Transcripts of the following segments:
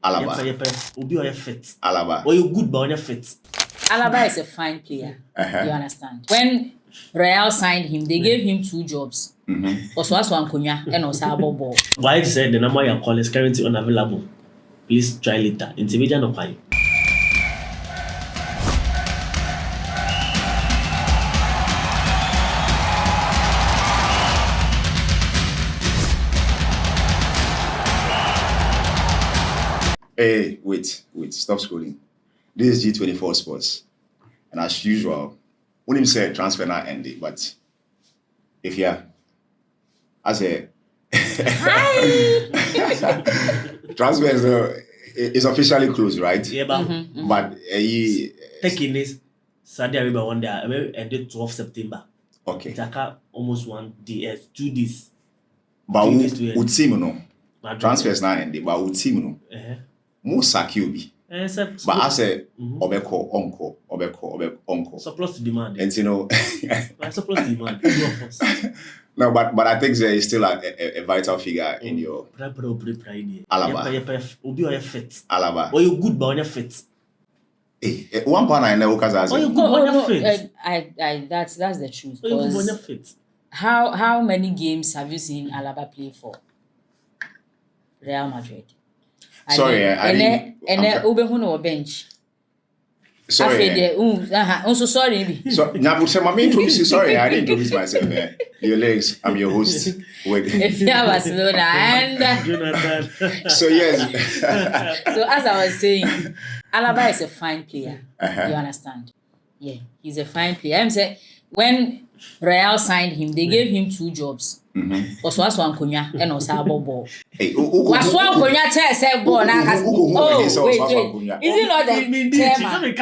Alaba. Obi or fit. Alaba. Or you good but on your fit. Alaba is a fine player. You understand? When Real signed him, they gave him 2 jobs. Oswaso Ankonya and Osabo Ball. Why said the number you call is currently unavailable? Please try later. Intimidation of why. Hey, wait, stop scrolling. This is G24 Sports. And as usual, when him say transfer not ended, but if you as a transfer is officially closed, right? Yeah, but but taking this Saudi Arabia one day ended 12 September. Okay. It's almost 1 day, 2 days. But who team no? Transfers not ended, but who team no? Mo Sakiobi. But I say obeko onko. Surplus to demand. And you know surplus to demand. No, but I think there is still a vital figure in your Alaba. Obi or fit. Alaba. Or you good but on your fit. Hey, one point I never cause you good on your fit. That's the truth. Or you good on your fit. How many games have you seen Alaba play for Real Madrid? Sorry, I didn't. And then Obehuno bench. Sorry. I'm so sorry. So now, sorry, I didn't introduce myself. Your legs, I'm your host. If you have Barcelona and so yes. So as I was saying, Alaba is a fine player. You understand? Yeah, he's a fine player. I'm saying when Real signed him, they gave him 2 jobs. Oswaso Ankonya and Osabo Ball. Oswaso Ankonya say ball na wait. Is it not the chairman? Wait,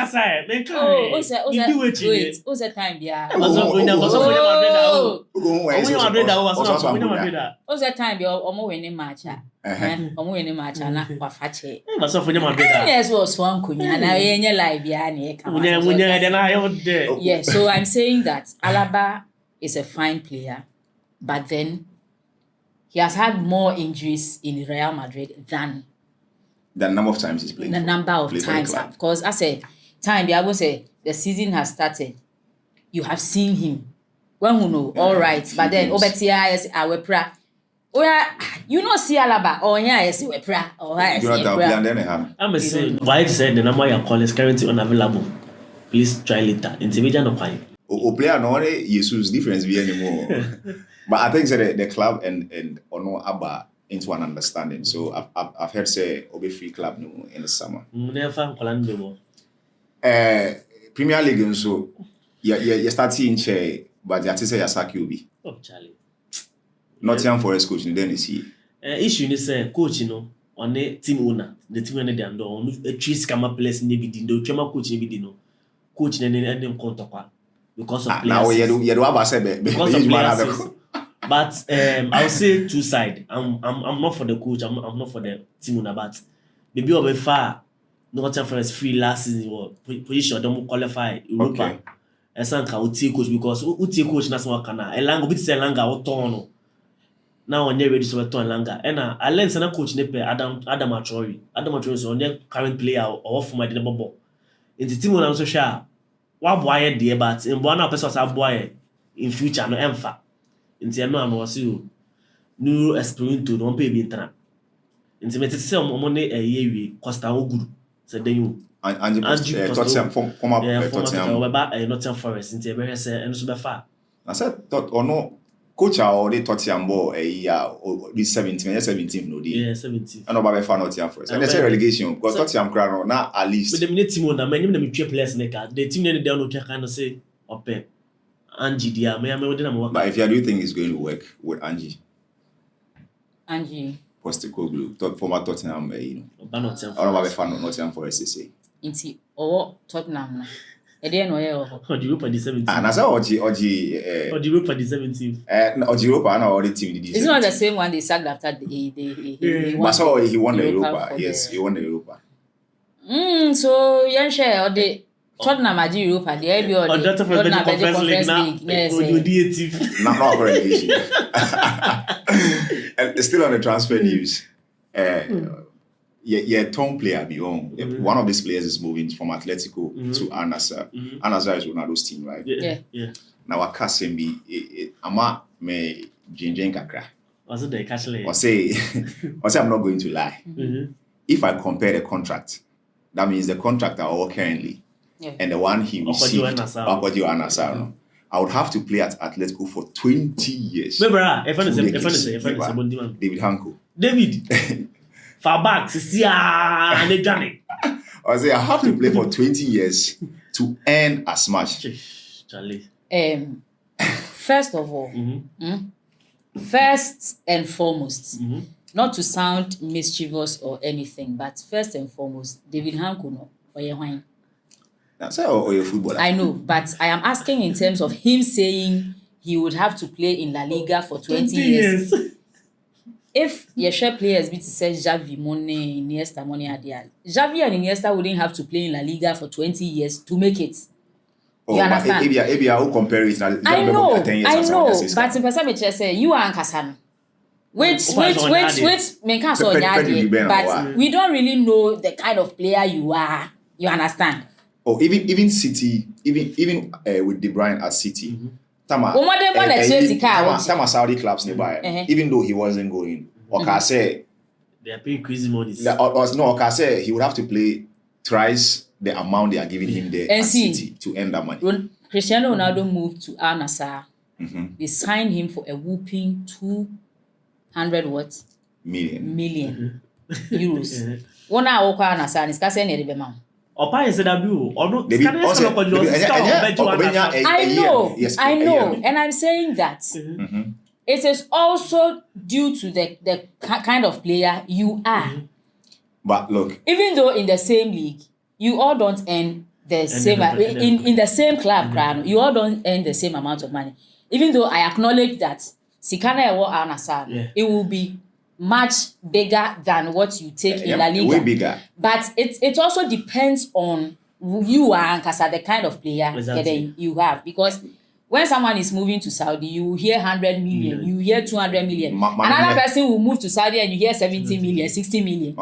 what's the time there? What's the time there? Omo winning match. Omo winning match na kwafache. Yes, Oswaso Ankonya na yenye live ya na yeah, so I'm saying that Alaba is a fine player. But then he has had more injuries in Real Madrid than the number of times he's played. The number of times, because as a time, I will say the season has started. You have seen him. When you know, all right. But then Obetia is our pra. You know, see Alaba or here I see pra or I see pra. I'm saying why said the number you call is currently unavailable. Please try later. Intimidation of why. Player no Jesus difference be anymore. But I think that the club and Ono Abba into an understanding. So I've heard say Obe free club no in the summer. Premier League so you start seeing chair, but you say Yasaki Obi. Oh Charlie. Nottingham Forest coach then is he. Issue is coach on the team owner, the team owner they on a trees come place in the bidindo, chema coach in the coach and contact. Because of players. Because of players. But I'll say 2 sides. I'm not for the coach. I'm not for the team owner. But maybe over far, Nottingham Forest free last season or position don't qualify Europa. And some can coach because uti coach na some kana. Elanga bit say Elanga otono. Now on ready to return Elanga. And I learned some coach nepe Adam Achori. Adam Achori is on their current player or for my ball. In the team owner I'm so sure. What boy there, but in one person was a boy in future no emfa. Inti no am was you new experience to don't pay be intra. Inti me tete say money a year we Costa Oguru. Said then you and Tottenham former Tottenham Nottingham Forest inti be say eno so be fa. I said thought or no coach already Tottenham ball a year this 17 no day. Yeah 17. And about fan Nottingham Forest. And that's a relegation because Tottenham crown now at least. But the minute team on na me me three players neka. The team dey down no kind of say open. Angie dia me dey na work. But if you do think it's going to work with Angie Postecoglou, former Tottenham, you know. Or about fan Nottingham Forest say. Inti or Tottenham na. Or the Europa the 17th. And as or the Europa the 17th. Or the Europa and or the team the. It's not the same one they sacked after he won. So he won the Europa. Yes, he won the Europa. So you share or the Tottenham at Europa, the ABO or the Tottenham Conference League. Yes. Not relegation. And still on the transfer news. Tom player be on. One of these players is moving from Atletico to Al Nassr. Al Nassr is Ronaldo's team, right? Yeah. Now I can't say me. Ama me Jinjen kakra. Also the castle. I say I'm not going to lie. If I compare the contract, that means the contract I owe currently and the one he received, Akwadio Al Nassr, I would have to play at Atletico for 20 years. David Hancko. David. Far back, I say I have to play for 20 years to earn as much. Charlie. First of all, first and foremost, not to sound mischievous or anything, but first and foremost, David Hancko no or That's or your footballer. I know, but I am asking in terms of him saying he would have to play in La Liga for 20 years. If your share players be to say Xavi, Money, Iniesta, Money, Xavi and Iniesta wouldn't have to play in La Liga for 20 years to make it. You understand? Maybe I will compare it. I know, but in person say you are Ankasano. Which make us on but we don't really know the kind of player you are. You understand? Oh, even City, even with De Bruyne at City. Tama Saudi clubs nearby. Even though he wasn't going, say they are paying crazy money. No, say he would have to play thrice the amount they are giving him there at City to earn that money. When Cristiano Ronaldo moved to Al Nassr, they signed him for a whooping 200 million euros. One hour Al Nassr is saying it I know, and I'm saying that it is also due to the kind of player you are. But look, even though in the same league, you all don't earn the same in the same club, you all don't earn the same amount of money. Even though I acknowledge that Sikana Ewo Al Nassr, it will be much bigger than what you take in La Liga. Way bigger. But it also depends on you are the kind of player that you have. Because when someone is moving to Saudi, you hear 100 million, you hear 200 million. Another person will move to Saudi and you hear 70 million, 60 million.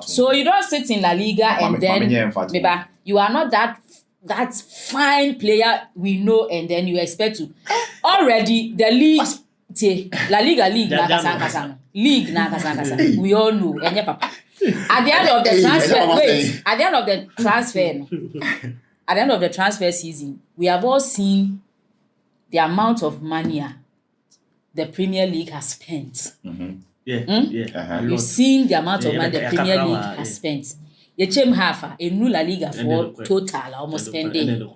So you don't sit in La Liga and then you are not that fine player we know, and then you expect to already the league. La Liga league na kasanga league na kasanga we all know enye papa at the end of the transfer at the end of the transfer season we have all seen the amount of money the Premier League has spent. You've seen the amount of money the Premier League has spent. You came half a new La Liga for total almost spending.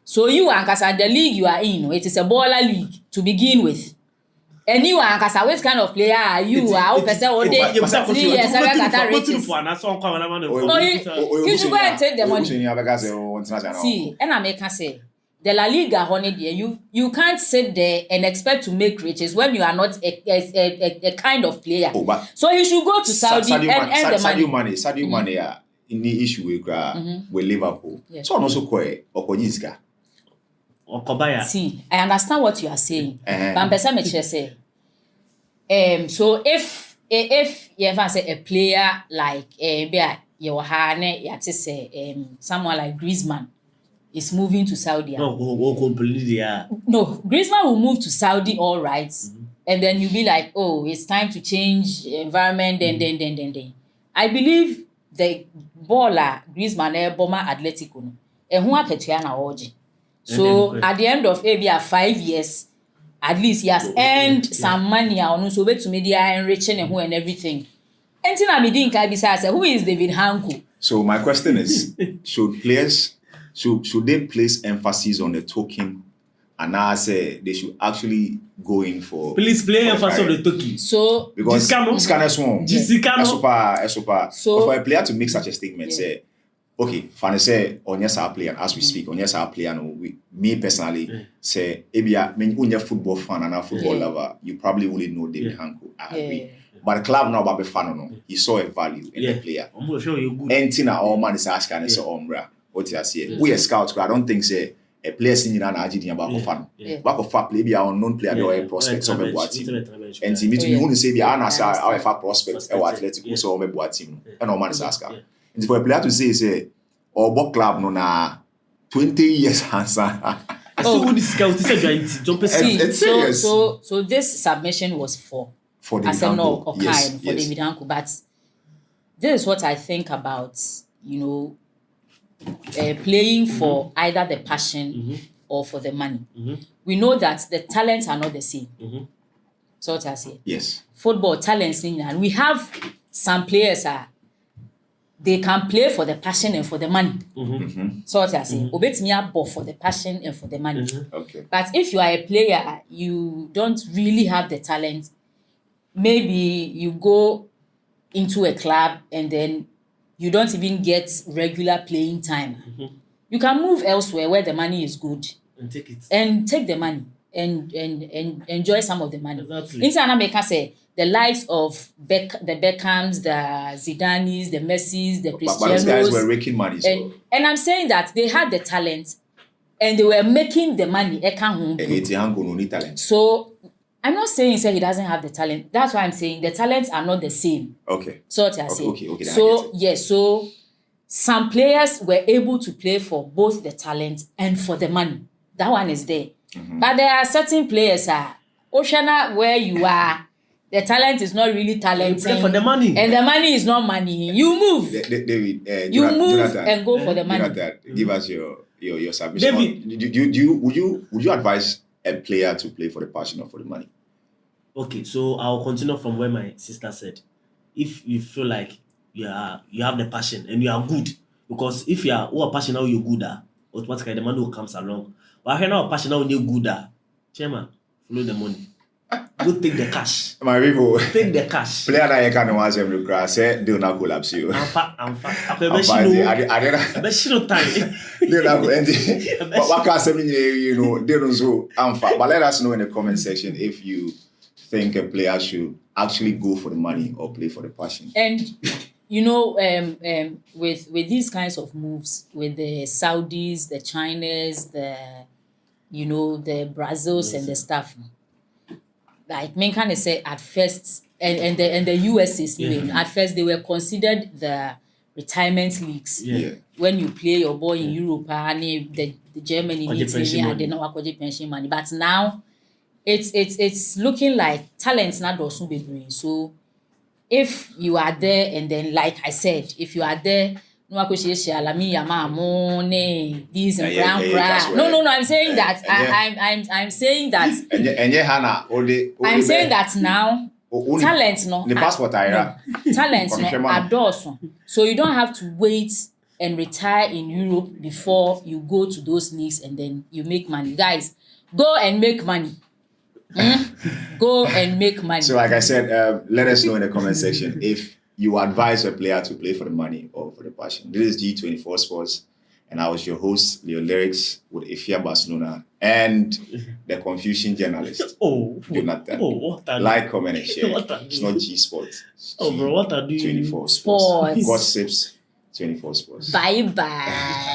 So you are the league you are in, it is a baller league to begin with. And you are which kind of player are you? I person all day 3 years you should go and take the money. See, and I make say the La Liga honey you can't sit there and expect to make riches when you are not a kind of player. So you should go to Saudi and earn the money. Sadio Mane in the issue with Liverpool. So also Okonyizika. See, I understand what you are saying. But say, so if you ever say a player like someone like Griezmann is moving to Saudi. No, Griezmann will move to Saudi, all right, and then you'll be like, oh, it's time to change environment. Then. I believe the baller Griezmann Boma Atletico and who are Petiana Oji. So at the end of maybe 5 years, at least he has earned some money on so to media enriching and who and everything. And who is David Hancko? So my question is, should they place emphasis on the token, and now say they should actually go in for please play emphasis on the token. So because this kind of small. So for a player to make such a statement, say, okay, Fanny say on yes our player as we speak, on yes our player, me personally say Ebia when you're football fan and a football lover, you probably wouldn't know David Hancko. I agree. But the club now about fan no, he saw a value in the player. I'm sure you're good. And Tina all man is asking and say, Umbra, what you say? We are scouts, I don't think say a player singing and agitating about fan. Back of fat play be our unknown player or prospects of a boat team. And team meeting who say be an answer our prospects or athletic so a boat team. And no man's ask. And for a player to say or book club no na 20 years answer. So this submission was for David Hancko. Yes. David Hancko. But this is what I think about, playing for either the passion or for the money. We know that the talents are not the same. So what I say? Yes. Football talents, and we have some players they can play for the passion and for the money. So what I say? Obetimi both for the passion and for the money. Okay. But if you are a player, you don't really have the talent. Maybe you go into a club and then you don't even get regular playing time. You can move elsewhere where the money is good and take it and take the money and enjoy some of the money. Exactly. Inside America say the likes of the Beckhams, the Zidanes, the Messis, the Cristianos. But those guys were raking money. So. And I'm saying that they had the talent and they were making the money. No need talent. So I'm not saying he doesn't have the talent. That's why I'm saying the talents are not the same. Okay. So what I say. Okay. So yes, so some players were able to play for both the talent and for the money. That one is there. But there are certain players Oceana where you are, the talent is not really talent. You play for the money. And the money is not money. You move. David, you move Jonathan, and go for the money. Jonathan, give us your submission. David, Would you advise a player to play for the passion or for the money? Okay, so I'll continue from where my sister said. If you feel like you have the passion and you are good, because if you are passionate, you're good, automatically the money will comes along. But if you're not passionate, you're good, Chairman, follow the money. Go take the cash. My people, take the cash. Player that you can't watch every class, do not collapse you. I'm fat. I don't time. What can say they don't so but let us know in the comment section if you think a player should actually go for the money or play for the passion. And with these kinds of moves, with the Saudis, the Chinas, the Brazils and the stuff, like Menkan said at first, and the US's at first they were considered the retirement leagues. Yeah. When you play your ball in Europe and the Germany they know pension money. But now it's looking like talents not also be doing. So if you are there and then like I said, if you are there, these and brown. No, I'm saying that I'm saying that I'm saying that now talents the passport talents are dorsal. So you don't have to wait and retire in Europe before you go to those leagues and then you make money. Guys, go and make money. Go and make money. So like I said, let us know in the comment section if you advise a player to play for the money or for the passion. This is G24 Sports, and I was your host, Leo Lyrics, with Ifia Barcelona and the Confucian journalist, Jonathan. Like, comment, and share. It's not G Sports. Bro, what are you? 24 Sports. Gossips, 24 Sports. Bye-bye.